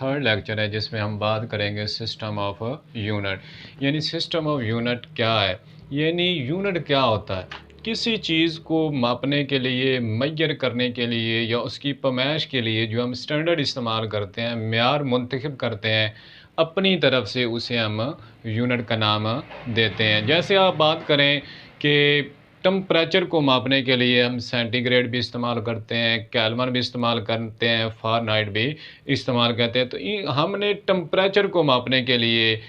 Third lecture है जिसमें हम बात करेंगे सिस्टम ऑफ यूनिट। यानी सिस्टम ऑफ यूनिट क्या है, यानी यूनिट क्या होता है। किसी चीज़ को मापने के लिए, मेजर करने के लिए या उसकी पैमाइश के लिए जो हम स्टैंडर्ड इस्तेमाल करते हैं, मेयार मुंतखब करते हैं, अपनी तरफ से उसे हम यूनिट का नाम देते हैं। जैसे आप बात करें कि टेम्परेचर को मापने के लिए हम सेंटीग्रेड भी इस्तेमाल करते हैं, केल्विन भी इस्तेमाल करते हैं, फ़ारेनहाइट भी इस्तेमाल करते हैं। तो हमने टेम्परेचर को मापने के लिए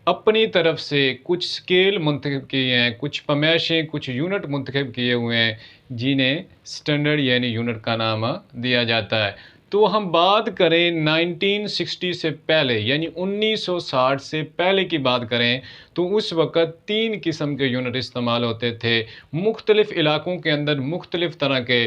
अपनी तरफ से कुछ स्केल मुंतखब किए हैं, कुछ पैमाइशें, कुछ यूनिट मुंतखब किए हुए हैं, जिन्हें स्टैंडर्ड यानी यूनिट का नाम दिया जाता है। तो हम बात करें 1960 से पहले यानी 1960 से पहले की बात करें तो उस वक़्त 3 किस्म के यूनिट इस्तेमाल होते थे। मुख्तलिफ़ इलाकों के अंदर मुख्तलिफ़ तरह के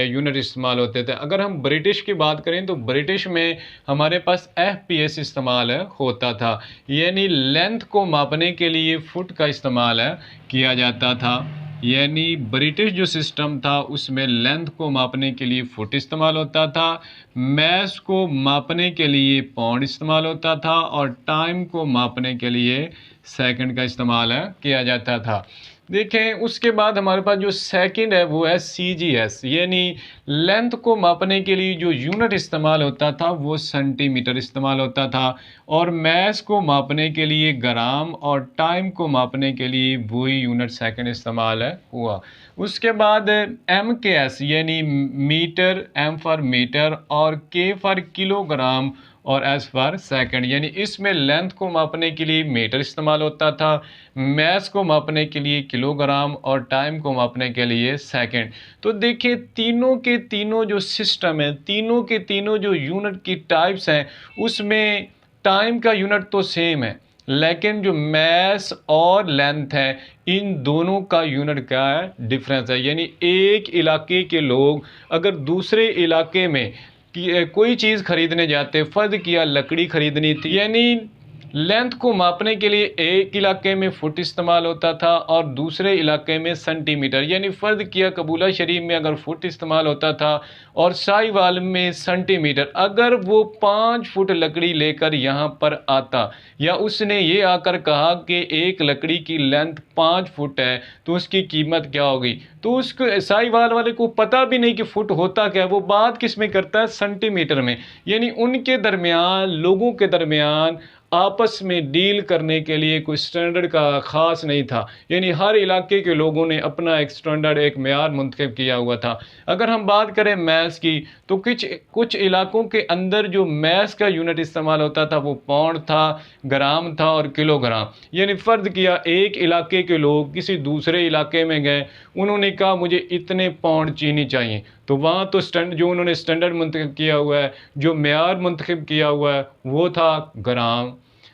यूनिट इस्तेमाल होते थे। अगर हम ब्रिटिश की बात करें तो ब्रिटिश में हमारे पास FPS इस्तेमाल होता था, यानी लेंथ को मापने के लिए फुट का इस्तेमाल किया जाता था। यानी ब्रिटिश जो सिस्टम था उसमें लेंथ को मापने के लिए फुट इस्तेमाल होता था, मैस को मापने के लिए पाउंड इस्तेमाल होता था और टाइम को मापने के लिए सेकंड का इस्तेमाल किया जाता था। देखें उसके बाद हमारे पास जो सेकंड है वो है CGS, यानी लेंथ को मापने के लिए जो यूनिट इस्तेमाल होता था वो सेंटीमीटर इस्तेमाल होता था और मैस को मापने के लिए ग्राम और टाइम को मापने के लिए वही यूनिट सेकंड इस्तेमाल हुआ। उसके बाद MKS यानी मीटर, M फॉर मीटर और K फॉर किलोग्राम और S फॉर सेकंड, यानी इसमें लेंथ को मापने के लिए मीटर इस्तेमाल होता था, मैस को मापने के लिए किलोग्राम और टाइम को मापने के लिए सेकंड। तो देखिए तीनों के तीनों जो सिस्टम है, तीनों के तीनों जो यूनिट की टाइप्स हैं उसमें टाइम का यूनिट तो सेम है, लेकिन जो मैस और लेंथ है इन दोनों का यूनिट क्या है, डिफरेंस है। यानी एक इलाके के लोग अगर दूसरे इलाके में कोई चीज़ खरीदने जाते, फ़र्ज़ किया लकड़ी खरीदनी थी, यानी लेंथ को मापने के लिए एक इलाके में फुट इस्तेमाल होता था और दूसरे इलाके में सेंटीमीटर, यानी फ़र्ज़ किया कबूला शरीफ में अगर फुट इस्तेमाल होता था और साहिवाल में सेंटीमीटर। अगर वो 5 फुट लकड़ी लेकर यहाँ पर आता या उसने ये आकर कहा कि एक लकड़ी की लेंथ 5 फुट है तो उसकी कीमत क्या होगी, तो उसको साहिवाल वाले को पता भी नहीं कि फुट होता क्या है, वो बात किस में करता है, सेंटीमीटर में। यानी उनके दरमियान, लोगों के दरमियान आपस में डील करने के लिए कोई स्टैंडर्ड का ख़ास नहीं था, यानी हर इलाके के लोगों ने अपना एक स्टैंडर्ड, एक मेयार मुंतखब किया हुआ था। अगर हम बात करें मैस की तो कुछ इलाकों के अंदर जो मैस का यूनिट इस्तेमाल होता था वो पाउंड था, ग्राम था और किलोग्राम। यानी फ़र्ज़ किया एक इलाके के लोग किसी दूसरे इलाके में गए, उन्होंने कहा मुझे इतने पाउंड चीनी चाहिए, तो वहाँ तो जो उन्होंने स्टैंडर्ड मुंतखब किया हुआ है, जो मेयार मुंतखब किया हुआ है वो था ग्राम,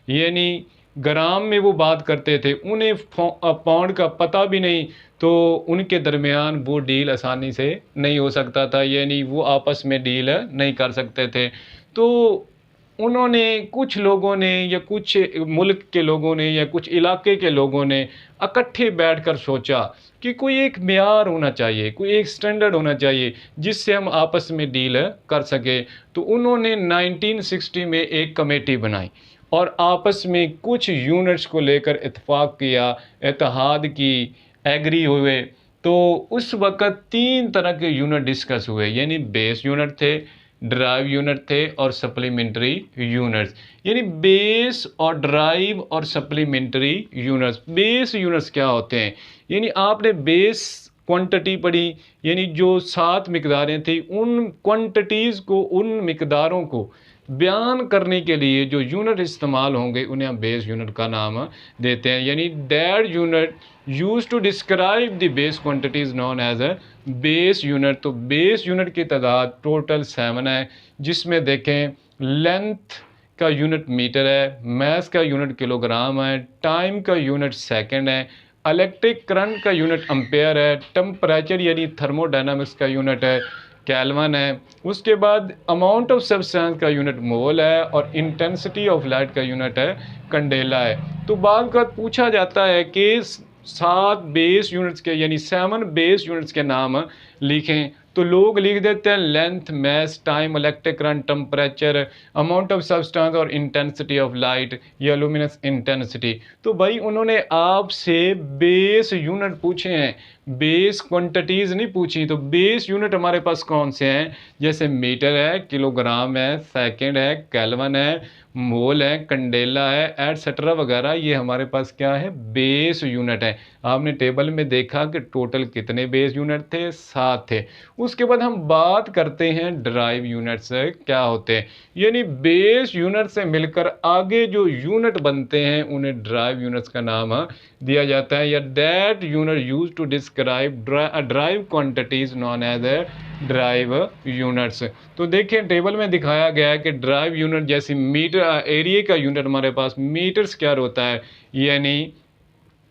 यानी ग्राम में वो बात करते थे, उन्हें पाउंड का पता भी नहीं, तो उनके दरमियान वो डील आसानी से नहीं हो सकता था, यानी वो आपस में डील नहीं कर सकते थे। तो उन्होंने, कुछ लोगों ने या कुछ मुल्क के लोगों ने या कुछ इलाके के लोगों ने इकट्ठे बैठकर सोचा कि कोई एक मेयार होना चाहिए, कोई एक स्टैंडर्ड होना चाहिए जिससे हम आपस में डील कर सके। तो उन्होंने 1960 में एक कमेटी बनाई और आपस में कुछ यूनिट्स को लेकर इत्तेफाक किया, इत्तेहाद की, एग्री हुए। तो उस वक़्त 3 तरह के यूनिट डिस्कस हुए, यानी बेस यूनिट थे, ड्राइव यूनिट थे और सप्लीमेंट्री यूनिट्स। यानी बेस और ड्राइव और सप्लीमेंट्री यूनिट्स। बेस यूनिट्स क्या होते हैं, यानी आपने बेस क्वांटिटी पढ़ी, यानी जो 7 मिकदारें थी उन क्वांटिटीज़ को, उन मिकदारों को बयान करने के लिए जो यूनिट इस्तेमाल होंगे उन्हें हम बेस यूनिट का नाम देते हैं। यानी that unit use to describe the base quantity is known as a base unit. तो बेस यूनिट की तादाद टोटल 7 है, जिसमें देखें लेंथ का यूनिट मीटर है, मैस का यूनिट किलोग्राम है, टाइम का यूनिट सेकंड है, इलेक्ट्रिक करंट का यूनिट एम्पेयर है, टेम्परेचर यानी थर्मोडायनामिक्स का यूनिट है केल्विन है, उसके बाद अमाउंट ऑफ सब्सटेंस का यूनिट मोल है और इंटेंसिटी ऑफ लाइट का यूनिट है कंडेला है। तो बाद का पूछा जाता है कि 7 बेस यूनिट्स के, यानी 7 बेस यूनिट्स के नाम लिखें। तो लोग लिख देते हैं length, mass, time, electric current, temperature, amount of substance और इंटेंसिटी ऑफ लाइट या लुमिनस इंटेंसिटी। तो भाई उन्होंने आपसे बेस यूनिट पूछे हैं, बेस क्वांटिटीज़ नहीं पूछी। तो बेस यूनिट हमारे पास कौन से हैं? जैसे मीटर है, किलोग्राम है, सेकंड है, केल्विन है, मोल है, कंडेला है, एटसेट्रा वगैरह। ये हमारे पास क्या है? बेस यूनिट है। आपने टेबल में देखा कि टोटल कितने बेस यूनिट थे? 7 थे। उसके बाद हम बात करते हैं ड्राइव यूनिट से क्या होते हैं। यानी बेस यूनिट से मिलकर आगे जो यूनिट बनते हैं उन्हें ड्राइव यूनिट्स का नाम दिया जाता है, या that unit use to describe derived quantities known as a derived units. तो देखिए टेबल में दिखाया गया है कि ड्राइव यूनिट जैसे मीटर, एरिया का यूनिट हमारे पास मीटर स्क्वायर होता है, यानी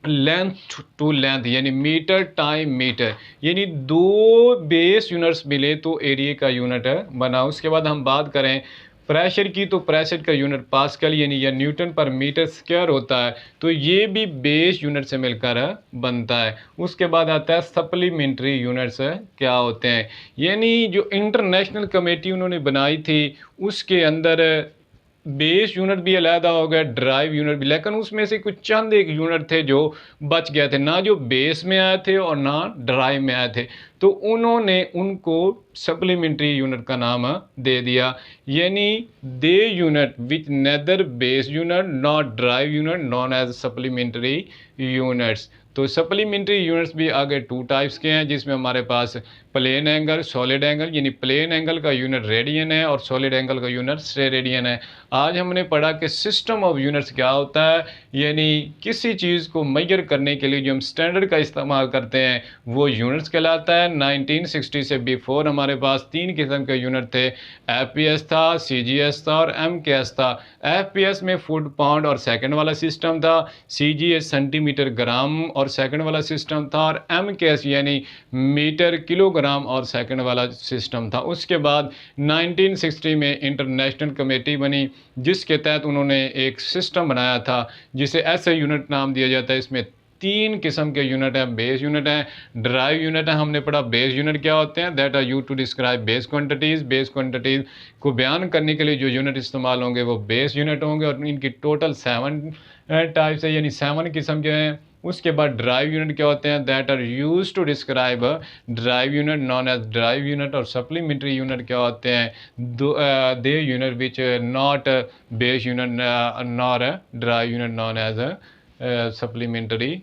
लेंथ टू लेंथ, यानी मीटर टाइम मीटर, यानी दो बेस यूनिट्स मिले तो एरिया का यूनिट बना। उसके बाद हम बात करें प्रेशर की, तो प्रेशर का यूनिट पास्कल यानी या न्यूटन पर मीटर स्क्वायर होता है, तो ये भी बेस यूनिट से मिलकर बनता है। उसके बाद आता है सप्लीमेंट्री यूनिट्स क्या होते हैं, यानी जो इंटरनेशनल कमेटी उन्होंने बनाई थी उसके अंदर बेस यूनिट भी अलहदा हो गया, ड्राइव यूनिट भी, लेकिन उसमें से कुछ चंद एक यूनिट थे जो बच गए थे, ना जो बेस में आए थे और ना ड्राइव में आए थे, तो उन्होंने उनको सप्लीमेंट्री यूनिट का नाम दे दिया। यानी they unit which neither base unit not derived unit known as supplementary units. तो सप्लीमेंट्री यूनिट्स भी आगे 2 टाइप्स के हैं, जिसमें हमारे पास प्लेन एंगल, सॉलिड एंगल, यानी प्लेन एंगल का यूनिट रेडियन है और सॉलिड एंगल का यूनिट स्टेरेडियन है। आज हमने पढ़ा कि सिस्टम ऑफ यूनिट्स क्या होता है, यानी किसी चीज़ को मेजर करने के लिए जो हम स्टैंडर्ड का इस्तेमाल करते हैं वो यूनिट्स कहलाता है। 1960 से बिफोर हमारे पास 3 किस्म के यूनिट थे, एफपीएस था, सीजीएस था और एमकेएस था। एफपीएस में फुट, पाउंड और सेकंड वाला सिस्टम था, सीजीएस सेंटीमीटर ग्राम और सेकंड वाला सिस्टम था, और एमकेएस यानी मीटर किलोग्राम और सेकंड वाला सिस्टम था। उसके बाद 1960 में इंटरनेशनल कमेटी बनी, जिसके तहत उन्होंने एक सिस्टम बनाया था जिसे ऐसे यूनिट नाम दिया जाता है। इसमें 3 किस्म के यूनिट हैं, बेस यूनिट है, ड्राइव यूनिट है। हमने पढ़ा बेस यूनिट क्या होते हैं, that are used to describe base quantities. Base quantities को बयान करने के लिए जो यूनिट इस्तेमाल होंगे वो बेस यूनिट होंगे, और इनकी टोटल 7 टाइप्स है, यानी 7 किस्म के हैं। उसके बाद ड्राइव यूनिट क्या होते हैं, that are used to describe derived unit known as derived unit. और सप्लीमेंट्री यूनिट क्या होते हैं, they unit which not base unit nor derived unit known as supplementary